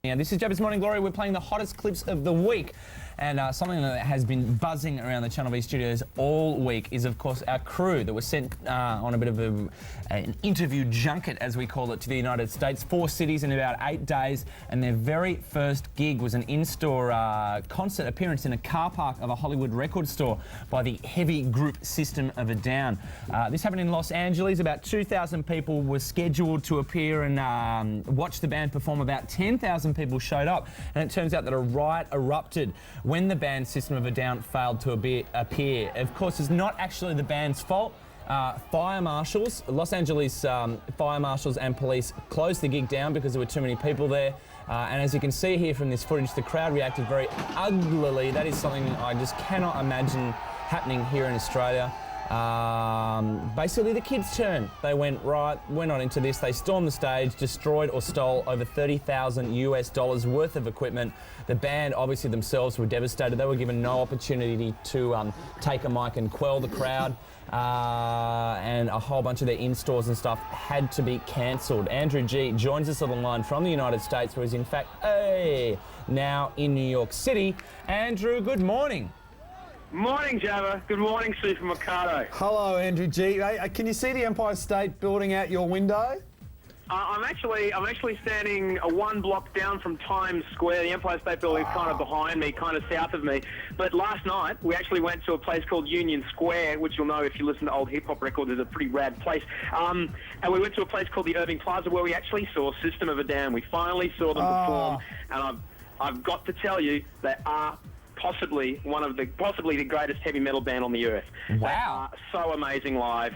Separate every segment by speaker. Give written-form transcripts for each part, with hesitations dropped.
Speaker 1: Yeah, this is Jabba's Morning Glory. We're playing the hottest clips of the week. And something that has been buzzing around the Channel V studios all week is, of course, our crew that was sent on a bit of an interview junket, as we call it, to the United States. 4 cities in about 8 days. And their very first gig was an in-store concert appearance in a car park of a Hollywood record store by the heavy group System of a Down. This happened in Los Angeles. About 2,000 people were scheduled to appear and watch the band perform. About 10,000 people showed up. And it turns out that a riot erupted when the band System of a Down failed to appear. Of course, it's not actually the band's fault. Fire marshals, Los Angeles fire marshals and police closed the gig down because there were too many people there. And as you can see here from this footage, the crowd reacted very uglily. That is something I just cannot imagine happening here in Australia. Basically the kids' turn. They went, right, we're not into this. They stormed the stage, destroyed or stole over $30,000 US worth of equipment. The band obviously themselves were devastated. They were given no opportunity to take a mic and quell the crowd. And a whole bunch of their in-stores and stuff had to be cancelled. Andrew G joins us on the line from the United States, where he's in fact now in New York City. Andrew, good morning.
Speaker 2: Morning, Jabba. Good morning, Sue from Mercado.
Speaker 3: Hello, Andrew G. Hey, can you see the Empire State Building out your window?
Speaker 2: I'm actually standing 1 block down from Times Square. The Empire State Building is kind of behind me, kind of south of me. But last night, we actually went to a place called Union Square, which you'll know if you listen to old hip-hop records, is a pretty rad place. And we went to a place called the Irving Plaza, where we actually saw System of a Down. We finally saw them perform, and I've got to tell you, they are possibly the greatest heavy metal band on the earth.
Speaker 1: Wow.
Speaker 2: So amazing live.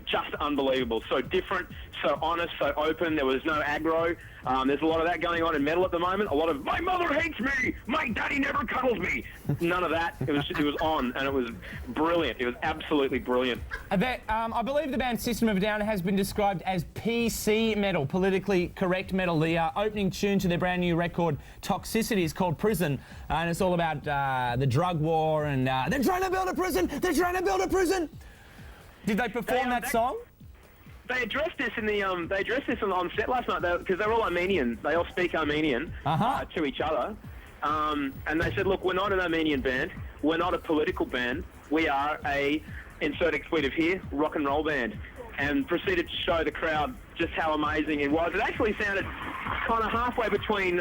Speaker 2: Just unbelievable. So different, so honest, so open. There was no aggro. There's a lot of that going on in metal at the moment. A lot of, my mother hates me, my daddy never cuddles me. None of that. It was on, and it was brilliant. It was absolutely brilliant.
Speaker 1: I believe the band System of a Down has been described as PC metal, politically correct metal. The opening tune to their brand new record, Toxicity, is called Prison, and it's all about the drug war and they're trying to build a prison, they're trying to build a prison. Did they perform that song?
Speaker 2: They addressed this in the on set last night because they're all Armenian. They all speak Armenian to each other, and they said, "Look, we're not an Armenian band. We're not a political band. We are a insert expletive here rock and roll band." And proceeded to show the crowd just how amazing it was. It actually sounded kind of halfway between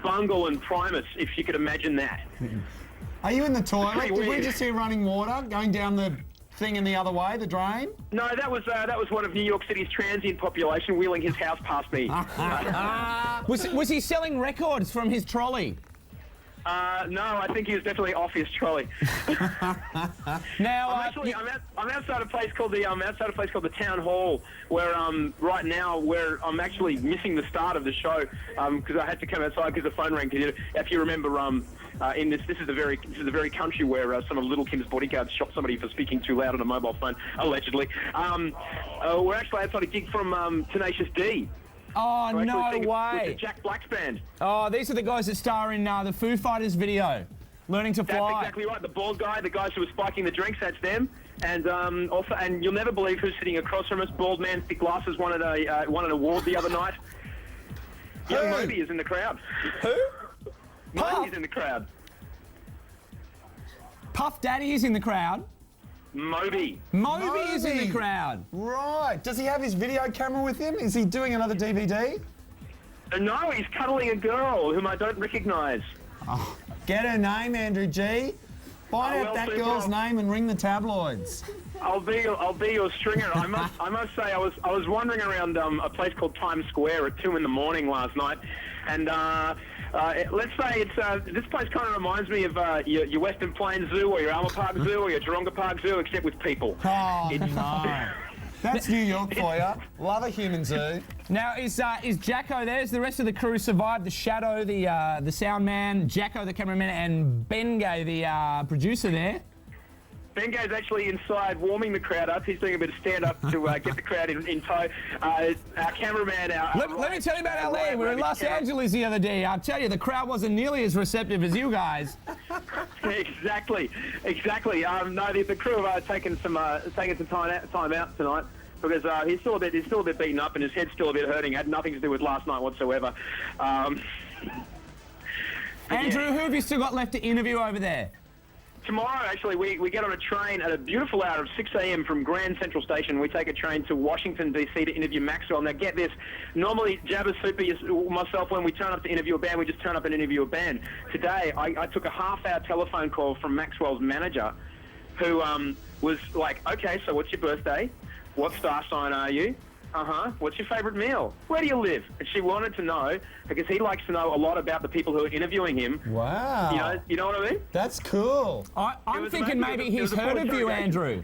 Speaker 2: Bungle and Primus, if you could imagine that.
Speaker 3: Are you in the toilet? Did we
Speaker 2: weird.
Speaker 3: just hear running water going down the thing in the other way, the drain?
Speaker 2: No, that was one of New York City's transient population wheeling his house past me.
Speaker 1: Was he selling records from his trolley?
Speaker 2: No, I think he was definitely off his trolley.
Speaker 1: Now,
Speaker 2: I'm outside a place called the Town Hall, where right now I'm actually missing the start of the show because I had to come outside because the phone rang. If you remember, this is the very country where some of Little Kim's bodyguards shot somebody for speaking too loud on a mobile phone, allegedly. We're actually outside a gig from Tenacious D.
Speaker 1: Oh, no way.
Speaker 2: With the Jack Black's band.
Speaker 1: Oh, these are the guys that star in the Foo Fighters video, Learning to Fly.
Speaker 2: That's exactly right. The bald guy, the guys who were spiking the drinks, that's them. And and you'll never believe who's sitting across from us. Bald man, thick glasses, won an award the other night. Young Moby is in the crowd.
Speaker 1: Who?
Speaker 2: Moby's in the crowd.
Speaker 1: Puff Daddy is in the crowd.
Speaker 2: Moby
Speaker 1: is in the crowd.
Speaker 3: Right. Does he have his video camera with him? Is he doing another DVD?
Speaker 2: No, he's cuddling a girl whom I don't recognise.
Speaker 3: Oh, get her name, Andrew G. Find out that girl's name and ring the tabloids.
Speaker 2: I'll be your stringer. I must say I was wandering around a place called Times Square at 2 a.m. last night, and let's say this place kind of reminds me of your Western Plains Zoo or your Alma Park Zoo or your Taronga Park Zoo, except with people.
Speaker 3: Oh, no. That's New York for you. Love a human zoo.
Speaker 1: Now, is Jacko there? Has the rest of the crew survived? The Shadow, the sound man, Jacko, the cameraman, and Ben Gay, the producer there?
Speaker 2: Ben Gay's actually inside warming the crowd up. He's doing a bit of stand-up to get the crowd in tow. Our cameraman...
Speaker 1: Let me tell you about LA. We were in Los Angeles the other day. I'll tell you, the crowd wasn't nearly as receptive as you guys.
Speaker 2: Exactly. No, the crew have taken some time out tonight because he's still a bit beaten up and his head's still a bit hurting. Had nothing to do with last night whatsoever.
Speaker 1: Andrew, who have you still got left to interview over there?
Speaker 2: Tomorrow, actually, we get on a train at a beautiful hour of 6 a.m. from Grand Central Station. We take a train to Washington, D.C. to interview Maxwell. Now, get this. Normally, Jabba Super, myself, when we turn up to interview a band, we just turn up and interview a band. Today, I took a half-hour telephone call from Maxwell's manager, who was like, okay, so what's your birthday? What star sign are you? What's your favourite meal? Where do you live? And she wanted to know, because he likes to know a lot a lot about the people who are interviewing him.
Speaker 3: Wow.
Speaker 2: You know what I mean?
Speaker 3: That's cool.
Speaker 1: I'm thinking maybe he's heard of you, Andrew.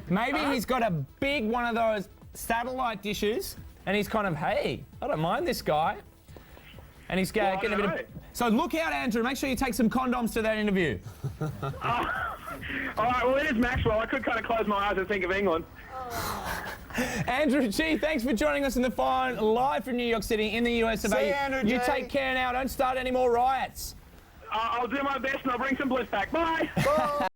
Speaker 1: Maybe he's got a big one of those satellite dishes, and he's kind of, hey, I don't mind this guy. And he's getting a bit of... So look out, Andrew. Make sure you take some condoms to that interview.
Speaker 2: All right, well, it is Maxwell. I could kind of close my eyes and think of England.
Speaker 1: Andrew G, thanks for joining us on the phone live from New York City in the US of A.
Speaker 3: See you, Andrew G.
Speaker 1: You take care now. Don't start any more riots.
Speaker 2: I'll do my best and I'll bring some bliss back. Bye.